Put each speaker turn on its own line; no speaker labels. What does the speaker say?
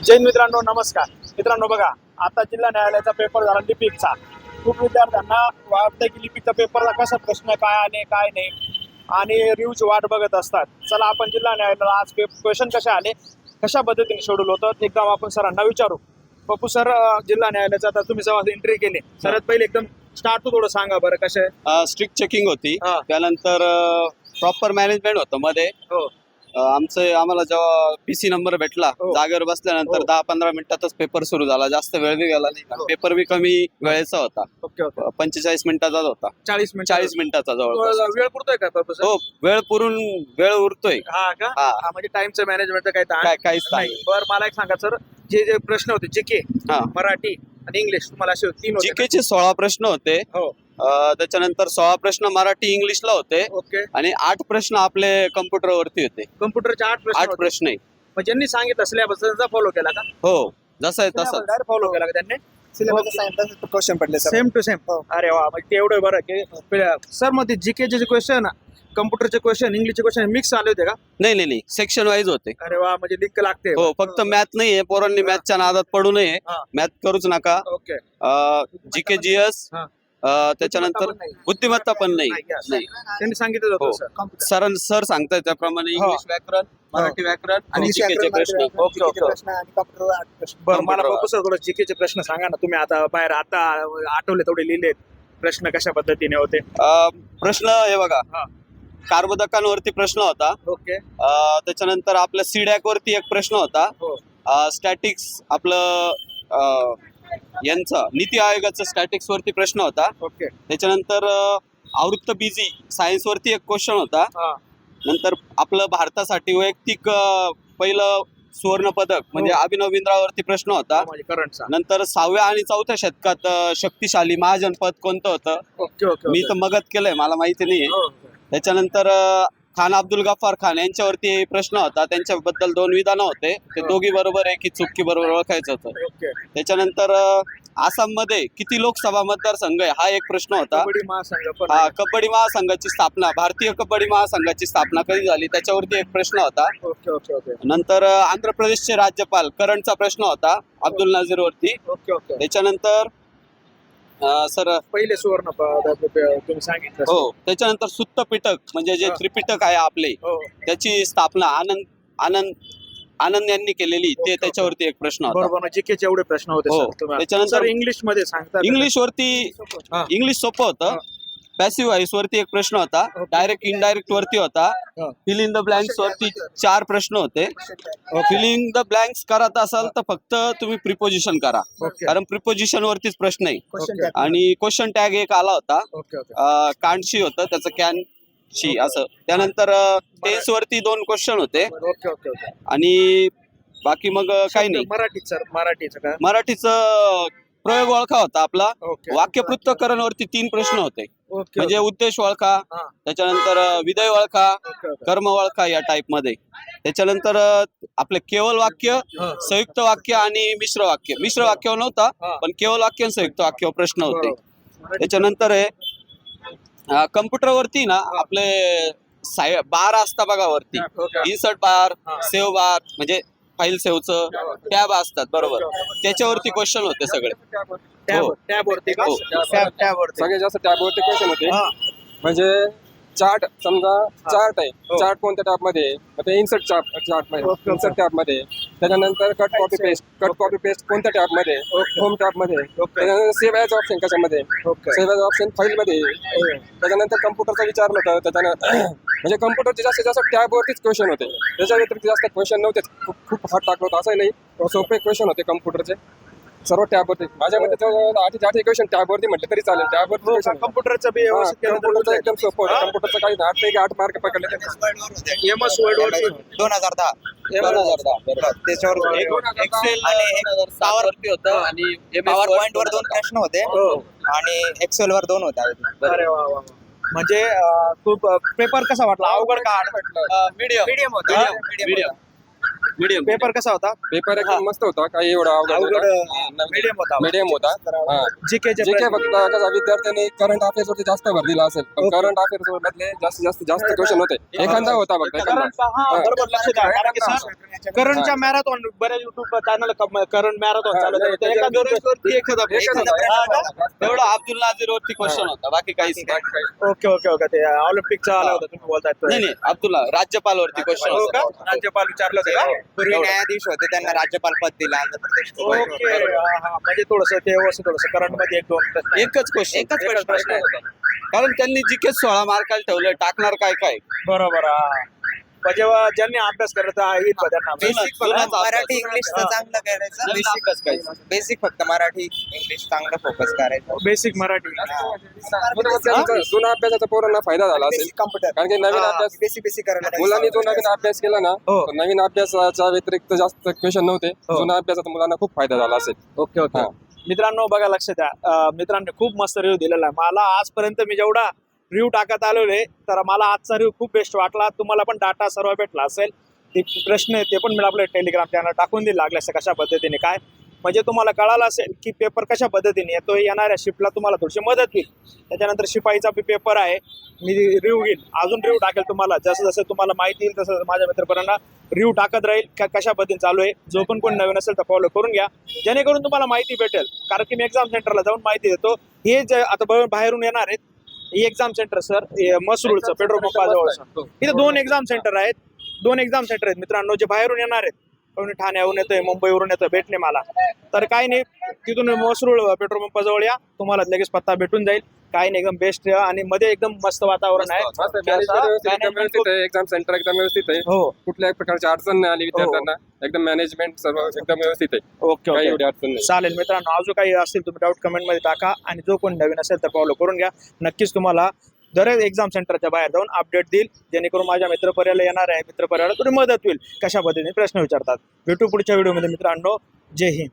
जैन मित्रांनो नमस्कार. मित्रांनो बघा, आता जिल्हा न्यायालयाचा पेपर झाला लिपिकचा. खूप विद्यार्थ्यांना वाटतं की लिपिकचा पेपरला कसा प्रश्न काय आले काय नाही आणि रिव्ह्यूची वाट बघत असतात. चला आपण जिल्हा न्यायालयाला आज क्वेश्चन कसे आले, कशा पद्धतीने शेड्यूल होतं एकदम आपण सरांना विचारू. पप्पू सर, जिल्हा न्यायालयाचा आता तुम्ही जेव्हा एंट्री केली सर्वात पहिले एकदम स्टार्ट थोडं सांगा बरं कसे.
स्ट्रिक्ट चेकिंग होती.
हा.
त्यानंतर प्रॉपर मॅनेजमेंट होतं मध्ये.
हो
आम्हाला जेव्हा पीसी नंबर भेटला,
हो.
जागेवर बसल्यानंतर
हो.
10-15 मिनिटातच पेपर सुरू झाला. जास्त वेळ बी गेला नाही.
हो.
पेपर बी कमी वेळेचा होता.
ओके ओके
45 मिनिटाचाच होता.
40 मिनिट
40 मिनिटाचा जवळ.
वेळ पुरतोय का पप्पू सर?
हो, वेळ उरतोय.
हा का?
हा.
म्हणजे टाइमचं मॅनेजमेंट काही ताण
काहीच
नाही. बरं मला एक सांगा सर, जे प्रश्न होते जीके,
हा.
मराठी आणि इंग्लिश तुम्हाला असे तीन होते ना?
जीकेचे 16 प्रश्न होते.
हो
त्याच्यानंतर 16 प्रश्न मराठी इंग्लिशला होते
ओके.
आणि 8 प्रश्न आपले कम्प्युटरवरती होते.
कम्प्युटरचे 8 प्रश्न
8
होते.
प्रश्न आहे.
मग ज्यांनी सांगितलं सिलेबस त्यांचा फॉलो केला का?
हो, जसं आहे तसं.
डायरेक्ट फॉलो केला का त्यांनी?
सिलेबस सांगितलं क्वेश्चन पडले सर.
Same to same. अरे वा, मग ते एवढं बरं की सर मग ते जीकेचे जे क्वेश्चन, कम्प्युटरचे क्वेश्चन, इंग्लिशचे क्वेश्चन मिक्स आले होते का?
नाही, सेक्शन वाईज होते.
अरे वा, म्हणजे लिंक लागते.
हो, फक्त मॅथ नाहीये. पोरांनी मॅथच्या नादात पडू नये.
हा.
मॅथ करूच नका.
ओके.
जीके जीएस,
हा.
त्याच्यानंतर बुद्धिमत्ता पण नाही. नाही.
त्यांनी सांगितलं
हो.
होतं सर.
सर सांगताय त्याप्रमाणे
हो.
इंग्लिश व्याकरण, मराठी व्याकरण आणि
इंग्लिश
जीकेचे
व्याकरण,
प्रश्न.
मराठी
ओके,
व्याकरण,
ओके.
प्रश्न आणि कॉम्प्युटर 8 प्रश्न.
बरं मला
कम्प्युटर.
पप्पू सर थोडं जीकेचे प्रश्न सांगा ना. तुम्ही आता बाहेर आता आठवले तेवढे लिहिले प्रश्न कशा पद्धतीने होते?
प्रश्न हे बघा,
हा.
कार्बोदकांवरती प्रश्न होता.
ओके.
त्याच्यानंतर आपल्या सीडॅक वरती एक प्रश्न होता.
हो
स्टॅटिक्स आपलं यांचं नीती आयोगाचं स्टॅटिक्स वरती प्रश्न होता.
ओके.
त्याच्यानंतर आवृत्त बीजी सायन्स वरती एक क्वेश्चन होता.
हा.
नंतर आपलं भारतासाठी वैयक्तिक पहिलं सुवर्ण पदक म्हणजे
हो.
अभिनव बिंद्रावरती प्रश्न होता.
म्हणजे करंटचा.
नंतर 6व्या आणि 4थ्या शतकात शक्तिशाली महाजनपद कोणतं होतं?
ओके ओके
मी तर मगत केलंय, मला माहिती नाहीये.
हो.
त्याच्यानंतर खान अब्दुल गफ्फार खान यांच्यावरती प्रश्न होता. त्यांच्याबद्दल 2 विधानं होते. ते
हो.
दोघी बरोबर आहे की चुकी बरोबर ओळखायचं होतं.
ओके.
त्याच्यानंतर आसाममध्ये किती लोकसभा मतदारसंघ आहे हा एक प्रश्न होता.
कबड्डी महासंघ पण
हा,
आहे.
कबड्डी महासंघाची स्थापना, भारतीय कबड्डी महासंघाची स्थापना कधी झाली त्याच्यावरती एक प्रश्न होता.
ओके ओके ओके
नंतर आंध्र प्रदेशचे राज्यपाल करंटचा प्रश्न होता अब्दुल नाझीर वरती.
Okay okay.
त्याच्यानंतर सर
पहिले सुवर्ण पदक तुम्ही सांगितलं.
हो, त्याच्यानंतर सुत्त पिटक म्हणजे जे
हा.
त्रिपिटक आहे आपले,
हो.
त्याची स्थापना आनंद यांनी केलेली.
ओके,
त्याच्यावरती एक प्रश्न होता.
बरोबर. जीकेचे एवढे प्रश्न होते
हो.
सर तुम्हाला.
त्याच्यानंतर
सर इंग्लिश मध्ये सांगता का?
इंग्लिश वरती
हा.
इंग्लिश सोपं होतं.
हा.
पॅसिव्ह व्हॉइस वरती एक प्रश्न होता.
ओके.
डायरेक्ट इनडायरेक्ट वरती होता.
हा.
फिल इन द ब्लँक्स वरती 4 प्रश्न होते.
ओके.
फिलिंग द ब्लँक्स करत असाल तर फक्त तुम्ही प्रिपोजिशन करा,
ओके.
कारण प्रिपोजिशन वरतीच प्रश्न आहे.
Question
okay.
द्या.
आणि क्वेश्चन टॅग एक आला होता.
Okay okay.
कांडशी होतं त्याचं कॅनशी असं. त्यानंतर टेन्स वरती 2 क्वेश्चन होते
ओके ओके ओके.
आणि बाकी मग काही नाही.
मराठीत सर, मराठीचं का?
मराठीचं प्रयोग ओळखा होता आपला.
ओके.
वाक्य पृथक्करण वरती 3 प्रश्न होते.
ओके
म्हणजे उद्देश ओळखा,
हा.
त्याच्यानंतर विधेय ओळखा,
ओके ओके.
कर्म ओळखा या टाइप मध्ये. त्याच्यानंतर आपले केवळ वाक्य,
हा.
संयुक्त वाक्य आणि मिश्र वाक्य. मिश्र वाक्य नव्हता,
हा.
पण केवळ वाक्य आणि संयुक्त वाक्य प्रश्न होते.
बरोबर.
त्याच्यानंतर आहे कम्प्युटरवरती ना आपले बार असता बघा वरती.
ओके.
इन्सर्ट बार,
हा.
सेव्ह बार म्हणजे फाईल सेव्हचं टॅब असतात बरोबर.
ओके.
त्याच्यावरती क्वेश्चन होते सगळे.
टॅब
हो.
टॅब वरती का?
हो.
टॅब वरती.
सगळ्यात जास्त टॅबवरती क्वेश्चन होते.
हा.
म्हणजे चार्ट समजा चार्ट आहे.
हो.
चार्ट कोणत्या टॅब मध्ये आहे? मग ते इन्सर्ट चार्ट मध्ये,
ओके.
इन्सर्ट टॅब मध्ये. त्याच्यानंतर कट कॉपी पेस्ट कोणत्या टॅब मध्ये?
ओके.
होम टॅब मध्ये.
ओके.
त्याच्यानंतर सेव्ह ॲज ऑप्शन कशामध्ये?
Okay.
Save as option file मध्ये. त्याच्यानंतर कम्प्युटरचं विचारलं होतं. त्याच्यानं म्हणजे कम्प्युटरचे जास्तीत जास्त टॅब वरतीच क्वेश्चन होते. त्याच्या व्यतिरिक्त जास्त क्वेश्चन नव्हते. खूप हार्ड टाकलं होतं असं नाही. सोपे क्वेश्चन होते कम्प्युटरचे सर्व टॅबवरती. माझ्या मते 8 क्वेश्शन टॅबवरती म्हटलं तरी चालेल. टॅबवरती क्वेश्न
कम्प्युटरचं बी व्यवस्थित केलं तर
कम्प्युटरचं एकदम सोपं होतं.
हा.
कम्प्युटरचं काही 8 पैकी 8 मार्क पकडले.
एमएस वर्ड वरती
2010 त्याच्यावर
एक्सेल
आणि
पॉवर वरती होतं आणि
पॉवर पॉइंट वर 2 प्रश्न होते
हो.
आणि एक्सेल वर 2 होते.
अरे वा वा वा. म्हणजे खूप पेपर कसा वाटला? अवघड का?
मीडियम
मीडियम होता.
मीडियम मीडियम
पेपर कसा होता?
पेपर एकदम मस्त होता, काही एवढा
अवघड मीडियम होता.
मीडियम होता.
जीके चे
जीके फक्त कसा विद्यार्थ्यांनी करंट अफेअर्स वरती जास्त भर दिला असेल, पण
Okay.
करंट अफेअर्स मधले जास्त क्वेश्चन होते. एखादा होता फक्त एखादा.
बरोबर लक्ष द्या. कारण की सर करंटच्या मॅरेथॉन बऱ्याच युट्यूब चॅनल करंट मॅरेथॉन चालू होतं. एका दोन
वरती एखादा
एखादा प्रश्न
एवढा अब्दुल नाझीर वरती क्वेश्चन होता, बाकी काहीच नाही.
ओके ओके ओके ते ऑलिम्पिकचा आला होता तुम्ही बोलताय
नाही नाही, अब्दुल्ला राज्यपाल वरती क्वेश्चन
हो का?
होता.
राज्यपाल विचारलं होतं का?
पूर्वी
एवढं.
न्यायाधीश होते, त्यांना राज्यपाल पद दिलं आंध्र प्रदेशचं.
ओके म्हणजे थोडस ते व्यवस्थित थोडस करंट मध्ये एक दोन प्रश्न आहेत.
एकच क्वेश्चन,
एकच प्रश्न आहे.
कारण त्यांनी जीके 16 मार्काला ठेवलं, टाकणार काय काय.
बरोबर म्हणजे ज्यांनी अभ्यास करता येईल बा त्यांना
बेसिक
जुनाच
फक्त
अभ्यास.
मराठी इंग्लिशचं
हा.
चांगलं करायचं.
ज्यांना
बेसिक
अभ्यास करायचा.
बेसिक फक्त मराठी इंग्लिश चांगलं फोकस करायचं.
बेसिक मराठी
जुना अभ्यासाचा पोरांना फायदा झाला असेल,
बेसिक कम्प्युटर
कारण की नवीन
हा.
अभ्यास
बेसिक बेसिक करायला पाहिजे.
मुलांनी जो नवीन अभ्यास केला ना,
हो.
तर नवीन अभ्यासाच्या व्यतिरिक्त जास्त क्वेश्चन नव्हते.
हो.
जुना अभ्यासाचा मुलांना खूप फायदा झाला असेल.
ओके ओके
हा.
मित्रांनो बघा लक्ष द्या मित्रांनी खूप मस्त रिव्ह्यू दिलेला आहे. मला आजपर्यंत मी जेवढा रिव्ह्यू टाकत आलेलो आहे तर मला आजचा रिव्ह्यू खूप बेस्ट वाटला. तुम्हाला पण डाटा सर्व भेटला असेल. ते प्रश्न आहे ते पण मी आपल्या टेलिग्राम चॅनल टाकून दिला लागले असं कशा पद्धतीने काय म्हणजे तुम्हाला कळालं असेल की पेपर कशा पद्धतीने येतो. येणाऱ्या शिफ्टला तुम्हाला थोडीशी मदत होईल. त्याच्यानंतर शिपाईचा पेपर आहे, मी रिव्ह्यू घेईल, अजून रिव्ह्यू टाकेल तुम्हाला. जसं जसं तुम्हाला माहिती येईल तसं माझ्या मित्रपरांना रिव्ह्यू टाकत राहील का कशा पद्धतीने चालू आहे. जो पण कोण नवीन असेल तर फॉलो करून घ्या, जेणेकरून तुम्हाला माहिती भेटेल. कारण की मी एक्झाम सेंटरला जाऊन माहिती देतो. हे जे आता बाहेरून येणार आहेत हे एक्झाम सेंटर सर मसरूळचं पेट्रोल पंपाजवळचं इथे दोन एक्झाम सेंटर आहेत. दोन एक्झाम सेंटर आहेत मित्रांनो जे बाहेरून येणार आहेत. कोणी ठाण्याहून येतोय, मुंबईवरून येतोय, भेटणे मला तर काही नाही. तिथून मसरूळ पेट्रोल पंपाजवळ या, तुम्हाला लगेच पत्ता भेटून जाईल. काही नाही एकदम बेस्ट आणि मध्ये एकदम मस्त वातावरण आहे.
एक्झाम सेंटर एकदम व्यवस्थित आहे.
हो
कुठल्याही प्रकारची अडचण नाही आली विद्यार्थ्यांना. एकदम मॅनेजमेंट सर्व एकदम व्यवस्थित आहे.
ओके
काही
ओके
एवढी अडचण नाही.
चालेल मित्रांनो. अजून काही असतील तुम्ही डाऊट कमेंट मध्ये टाका आणि जो कोण नवीन असेल तर फॉलो करून घ्या. नक्कीच तुम्हाला दर एक्झाम सेंटरच्या बाहेर जाऊन अपडेट देईल, जेणेकरून माझ्या मित्रपर्याला येणार आहे मित्रपर्याला थोडी मदत होईल कशा पद्धतीने प्रश्न विचारतात. भेटू पुढच्या व्हिडिओमध्ये मित्रांनो. जय हिंद.